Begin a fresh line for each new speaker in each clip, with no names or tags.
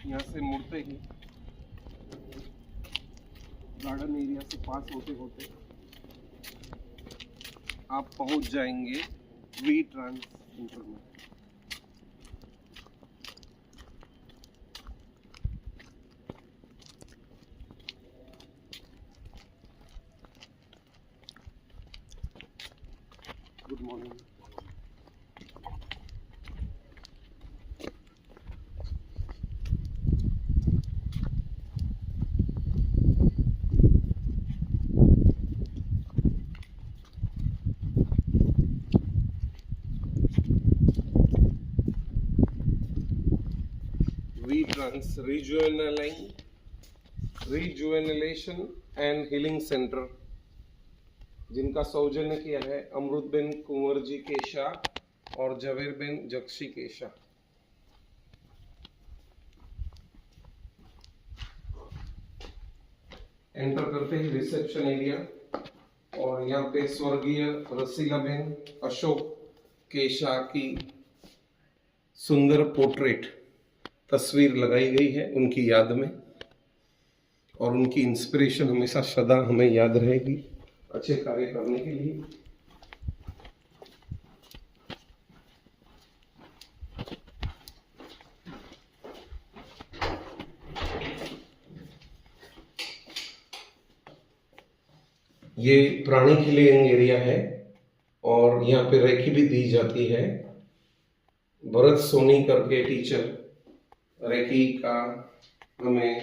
यहाँ से मुड़ते ही गार्डन एरिया से पास होते होते आप पहुंच जाएंगे वी ट्रांस सेंटर में। Good morning. V trans rejuvenation and healing centre, जिनका सौजन्य किया है अमृतबेन कुंवर जी केशा और जवेरबेन जक्षी केशा। एंटर करते ही रिसेप्शन एरिया, और यहाँ पे स्वर्गीय रसीलाबेन अशोक केशा की सुंदर पोर्ट्रेट तस्वीर लगाई गई है उनकी याद में, और उनकी इंस्पिरेशन हमेशा सदा हमें याद रहेगी अच्छे कार्य करने के लिए। ये प्राणी हीलिंग एरिया है और यहाँ पे रेकी भी दी जाती है। भरत सोनी करके टीचर रेकी का हमें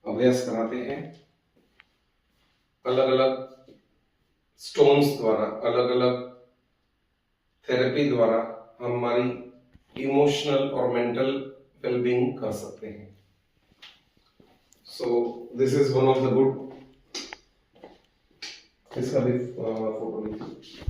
अभ्यास कराते हैं। अलग अलग स्टोन्स द्वारा, अलग अलग थेरेपी द्वारा हमारी इमोशनल और मेंटल वेलबींग कर सकते हैं। So this is one of the good. इसका भी फोटो लीजिए।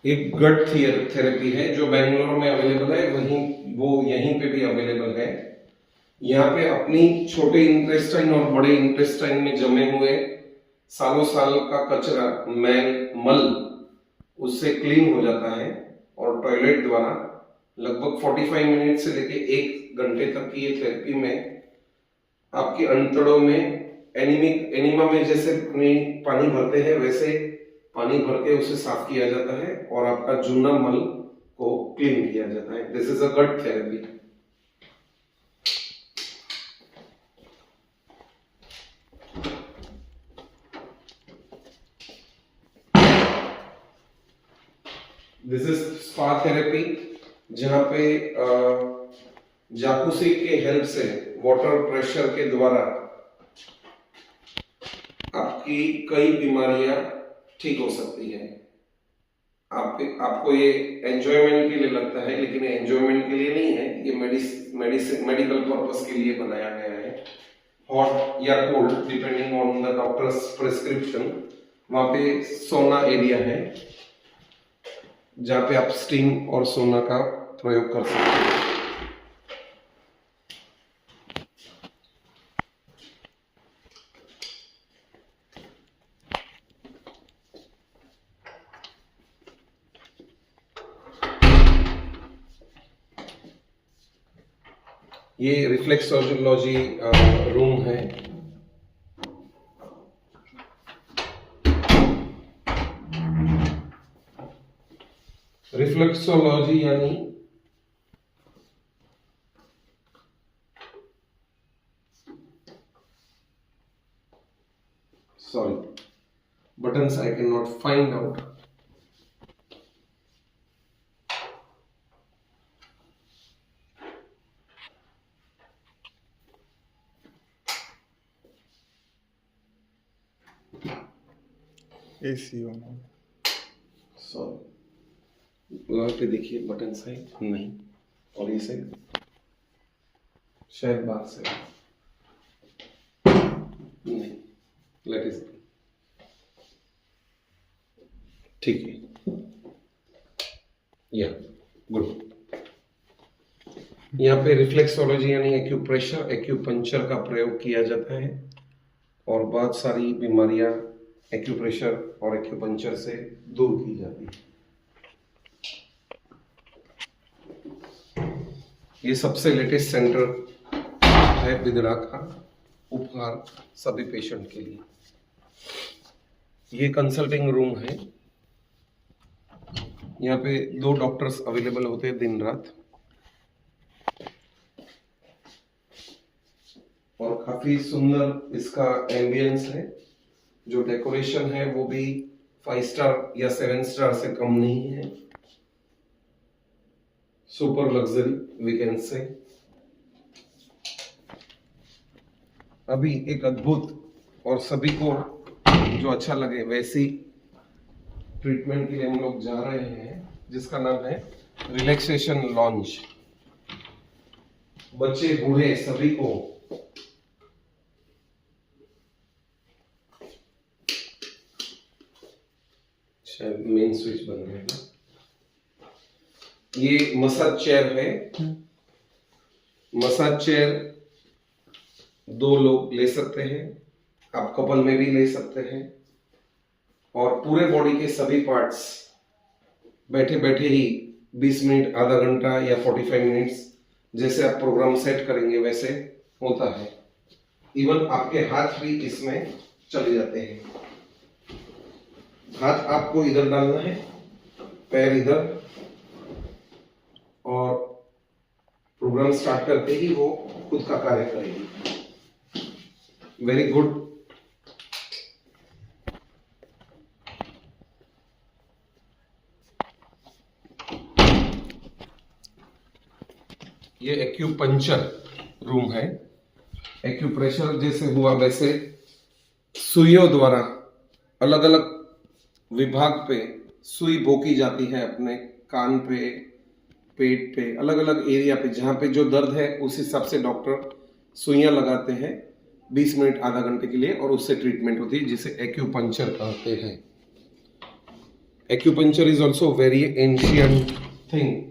एक गट थेरेपी है जो बेंगलोर में अवेलेबल है, वहीं वो यहीं पे भी अवेलेबल है। यहाँ पे अपनी छोटे इंटेस्टाइन और बड़े इंटेस्टाइन में जमे हुए सालों साल का कचरा, मैल, मल उससे क्लीन हो जाता है, और टॉयलेट द्वारा लगभग 45 मिनट से लेके 1 घंटे तक की ये थेरेपी में आपके अंतड़ों में एनिमा में जैसे पानी भरते हैं वैसे पानी भर के उसे साफ किया जाता है और आपका जूना मल को क्लीन किया जाता है। This is a gut therapy. This is spa therapy, जहां पे जाकुसी के हेल्प से वाटर प्रेशर के द्वारा आपकी कई बीमारियां ठीक हो सकती है। आपको ये एंजॉयमेंट के लिए लगता है, लेकिन ये एंजॉयमेंट के लिए नहीं है, ये मेडिकल पर्पस के लिए बनाया गया है। हॉट या cold depending on the doctors prescription. वहां पे सोना एरिया है जहां पे आप स्टीम और सोना का प्रयोग कर सकते हैं। ये रिफ्लेक्सोलॉजी रूम है। रिफ्लेक्सोलॉजी यानी buttons I cannot find out.
AC on.
वहां पे देखिए बटन है नहीं, और ये से शायद बात से नहीं। लेट इज ठीक है, या गुड। यहाँ पे रिफ्लेक्सोलॉजी यानी एक्यूप्रेशर एक्यूपंक्चर का प्रयोग किया जाता है और बहुत सारी बीमारियां एक्यूप्रेशर और एक्यूपंक्चर से दूर की जाती है। ये सबसे लेटेस्ट सेंटर है बिदड़ा का, उपहार सभी पेशेंट के लिए। ये कंसल्टिंग रूम है, यहाँ पे 2 डॉक्टर्स अवेलेबल होते हैं दिन रात और काफी सुंदर इसका एम्बियंस है। जो डेकोरेशन है वो भी 5 स्टार या 7 स्टार से कम नहीं है, super luxury we can say. अभी एक अद्भुत और सभी को जो अच्छा लगे वैसी ट्रीटमेंट के लिए हम लोग जा रहे हैं, जिसका नाम है रिलैक्सेशन लॉन्ज। बच्चे बूढ़े सभी को शायद मेन स्विच बन गया है। ये मसाज चेयर है। मसाज चेयर 2 लोग ले सकते हैं, आप कपल में भी ले सकते हैं और पूरे बॉडी के सभी पार्ट्स बैठे बैठे ही 20 मिनट, आधा घंटा या 45 मिनट्स जैसे आप प्रोग्राम सेट करेंगे वैसे होता है। इवन आपके हाथ भी इसमें चले जाते हैं। हाथ आपको इधर डालना है, पैर इधर, और प्रोग्राम स्टार्ट करते ही वो खुद का कार्य करेगी। Very good. ये एक्यूपंक्चर रूम है। एक्यूप्रेशर जैसे हुआ वैसे सुइयों द्वारा अलग अलग विभाग पे सुई भोंकी जाती है, अपने कान पे, पेट पे, अलग अलग एरिया पे जहां पे जो दर्द है उस हिसाब से डॉक्टर सुइयां लगाते हैं 20 मिनट, आधा घंटे के लिए, और उससे ट्रीटमेंट होती है जिसे एक्यूपंक्चर कहते हैं। Acupuncture is also very ancient thing.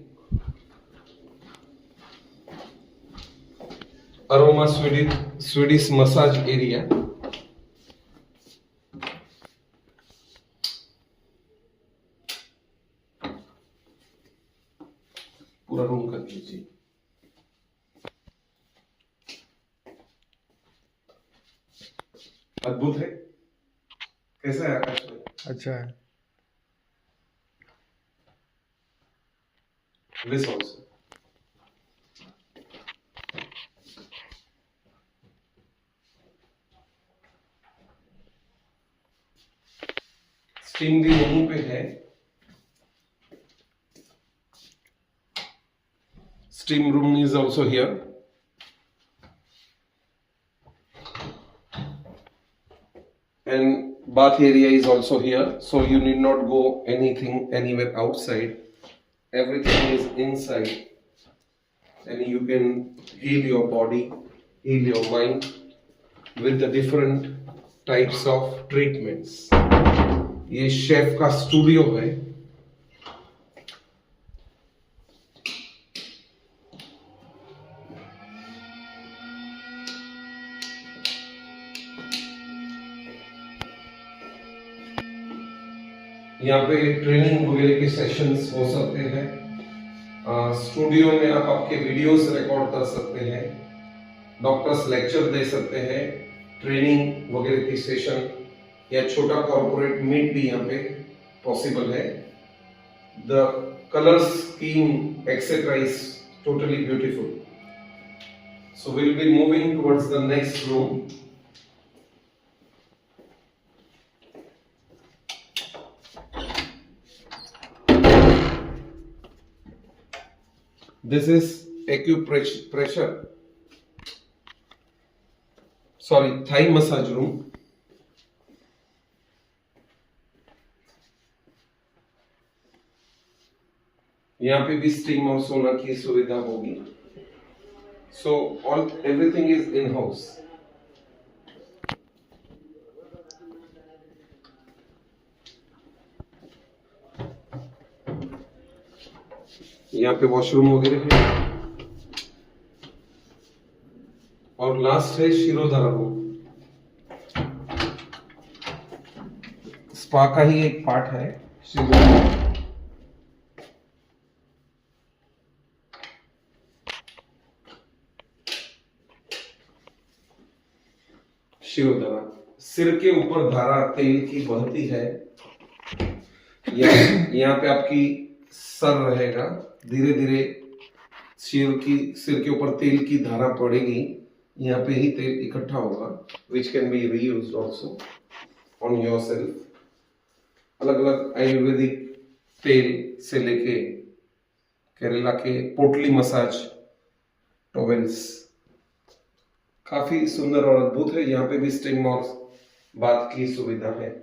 Aroma Swedish massage area. पूरा रूम कर लीजिए। अद्भुत है। कैसा है आकाश भाई?
अच्छा है।
This also. स्टीम भी यहीं पे है। Steam room is also here. And bath area is also here. So you need not go anywhere outside. Everything is inside. And you can heal your body, heal your mind with the different types of treatments. ये chef का studio है। यहाँ पे training वगैरह के sessions हो सकते हैं। स्टूडियो में आप आपके वीडियोस रिकॉर्ड कर सकते हैं, डॉक्टर्स लेक्चर दे सकते हैं, ट्रेनिंग वगैरह की सेशन या छोटा कॉर्पोरेट मीट भी यहाँ पे पॉसिबल है। The colour scheme etcetera is totally beautiful. So will be moving towards the next room. This is acupressure, sorry, thigh massage room. यहाँ पे भी स्टीम और सोना की सुविधा होगी। So everything is in house. यहाँ पे वॉशरूम वगैरह है। और लास्ट है शिरोधारा रूम। स्पा का ही एक पार्ट है शिरोधारा। शिरोधारा, सिर के ऊपर धारा तेल की बहती है। यहाँ पे आपकी सर रहेगा, धीरे धीरे सिर के ऊपर तेल की धारा पड़ेगी, यहाँ पे ही तेल इकट्ठा होगा, which can be reused also on yourself. अलग अलग आयुर्वेदिक तेल से लेके केरला के पोटली मसाज टॉवेल्स, काफी सुंदर और अद्भुत है। यहाँ पे भी स्टीम और बाथ की सुविधा है।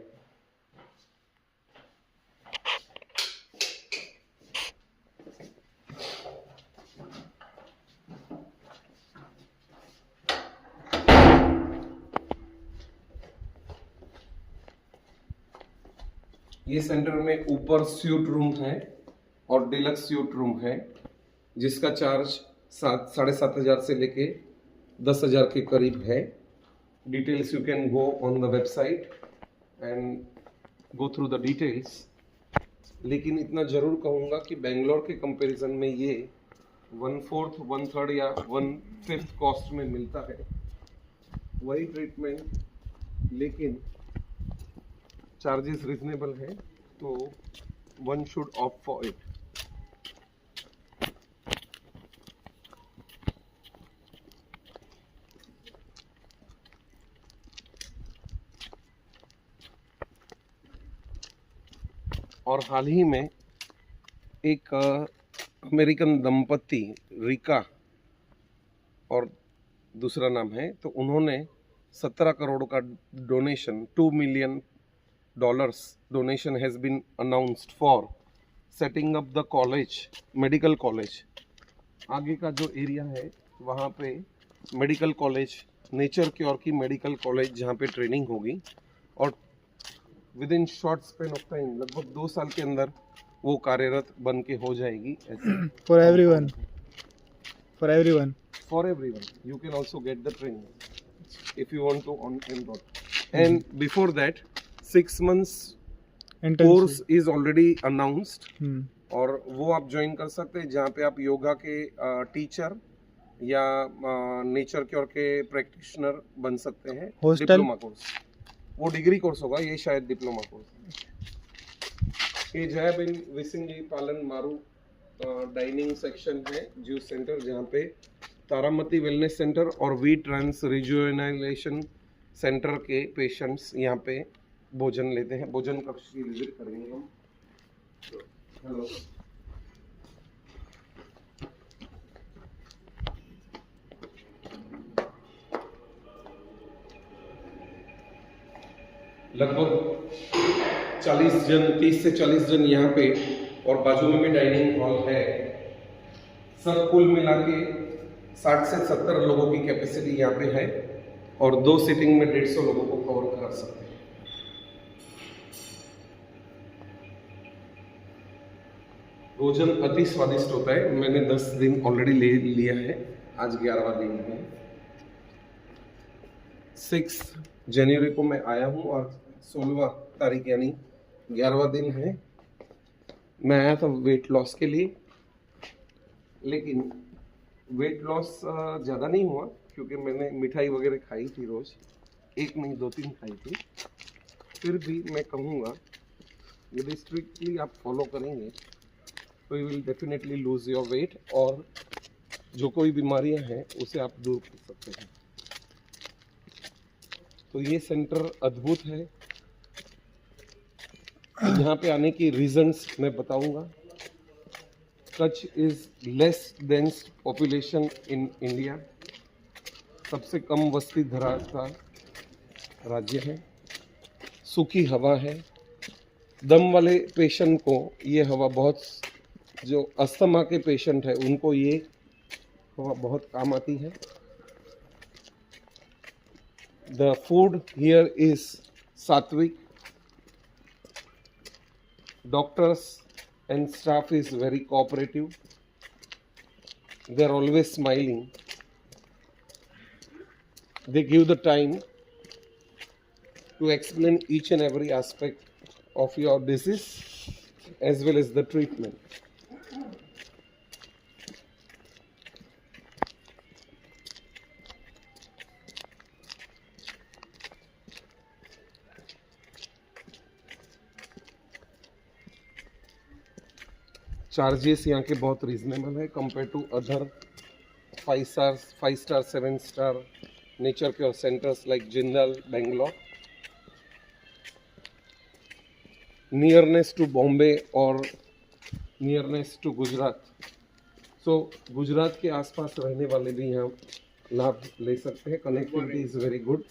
ये सेंटर में ऊपर स्यूट रूम है और डिलक्स स्यूट रूम है, जिसका चार्ज 7,500 से लेके 10,000 के करीब है। Details you can go on the website and go through the details. लेकिन इतना जरूर कहूँगा कि बेंगलोर के कंपैरिजन में ये 1/4, 1/3 या 1/5 कॉस्ट में मिलता है, वही ट्रीटमेंट, लेकिन चार्जेस रिजनेबल है, तो one should opt for it. और हाल ही में एक अमेरिकन दंपति रिका और दूसरा नाम है, तो उन्होंने 17 करोड़ का donation, $2 million donation has been announced for setting up the college, medical college. आगे का जो एरिया है वहाँ पे मेडिकल कॉलेज, नेचर क्योर की मेडिकल कॉलेज, जहाँ पे ट्रेनिंग होगी और with in short span of time, लगभग 2 साल के अंदर वो कार्यरत बन के हो जाएगी।
For everyone, for everyone,
for everyone you can also get the training if you want to on and before that 6 months course is already announced, और वो आप ज्वाइन कर सकते हैं, जहाँ पे आप योगा के टीचर या नेचर क्योर के प्रैक्टिशनर बन सकते हैं। डिप्लोमा कोर्स, वो डिग्री कोर्स होगा, ये शायद डिप्लोमा कोर्स। ये जयाबेन विसिंगी पालन मारू डाइनिंग सेक्शन है जूस सेंटर, जहाँ पे तारामती वेलनेस सेंटर और वी ट्रांस रिजुवेनाइजेशन सेंटर के पेशेंट्स यहाँ पे भोजन लेते हैं। भोजन कक्ष की विजिट करेंगे हम। हेलो, लगभग 30 से 40 जन यहाँ पे, और बाजू में भी डाइनिंग हॉल है। सब कुल मिला के 60 से 70 लोगों की कैपेसिटी यहाँ पे है, और 2 सीटिंग में 150 लोगों को कवर कर सकते हैं। भोजन अति स्वादिष्ट होता है। मैंने 10 दिन ऑलरेडी ले लिया है, आज 11वां दिन है। 6 जनवरी को मैं आया हूँ और 16वां तारीख यानी 11वां दिन है। मैं आया था वेट लॉस के लिए, लेकिन वेट लॉस ज़्यादा नहीं हुआ, क्योंकि मैंने मिठाई वगैरह खाई थी रोज़, 1 नहीं 2-3 खाई थी। फिर भी मैं कहूँगा यदि स्ट्रिक्टली आप फॉलो करेंगे तो you will definitely lose your weight, और जो कोई बीमारियां हैं उसे आप दूर कर सकते हैं। तो ये सेंटर अद्भुत है। यहाँ पे आने की रीजंस मैं बताऊंगा। Kutch is less dense population in India, सबसे कम वस्ती धरा का राज्य है। सूखी हवा है, दम वाले पेशेंट को ये हवा बहुत, जो अस्थमा के पेशेंट है उनको ये हवा बहुत काम आती है। The food here is sattvic, doctors and staff is very cooperative, they are always smiling. they give the time to explain each and every aspect of your disease as well as the treatment. Charges यहाँ के बहुत reasonable है compare to other 5 star 7 star nature care centres like Jindal Bangalore. Nearness to Bombay और nearness to Gujarat. So Gujarat के आसपास रहने वाले भी यहाँ लाभ ले सकते हैं. Connectivity is very good.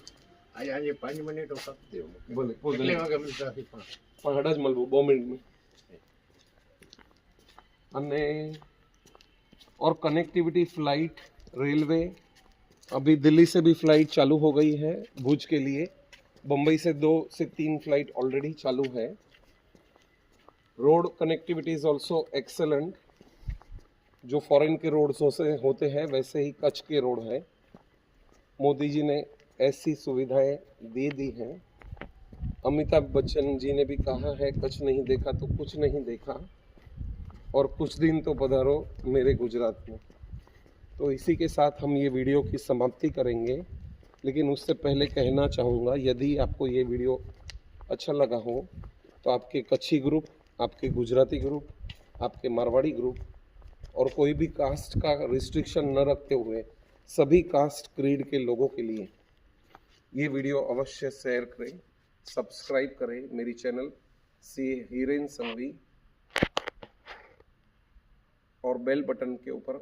આજે 5 મિનિટો કાપી દેવો.
બોલે
કેટલી વાગે મિલતા હતી?
પહાડા જ મળવું 2 મિનિટ में. અને और कनेक्टिविटी फ्लाइट रेलवे अभी दिल्ली से भी फ्लाइट चालू हो गई है भुज के लिए. बम्बई से 2 से 3 फ्लाइट ऑलरेडी चालू है. Road connectivity is also excellent. जो फॉरेन के रोड्स होते हैं वैसे ही कच्छ के रोड है. मोदी जी ने ऐसी सुविधाएं दे दी हैं. अमिताभ बच्चन जी ने भी कहा है कच्छ नहीं देखा तो कुछ नहीं देखा. और कुछ दिन तो पधारो मेरे गुजरात में. तो इसी के साथ हम ये वीडियो की समाप्ति करेंगे. लेकिन उससे पहले कहना चाहूँगा यदि आपको ये वीडियो अच्छा लगा हो तो आपके कच्छी ग्रुप, आपके गुजराती ग्रुप, आपके मारवाड़ी ग्रुप और कोई भी कास्ट का रिस्ट्रिक्शन न रखते हुए सभी कास्ट क्रीड के लोगों के लिए ये वीडियो अवश्य शेयर करें, सब्सक्राइब करें मेरी चैनल सी हीरेन संघवी और बेल बटन के ऊपर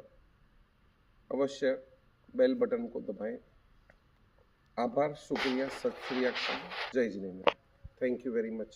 अवश्य बेल बटन को दबाएं. आभार, शुक्रिया, सत श्री अकाल, जय Jinendra. Thank you very much.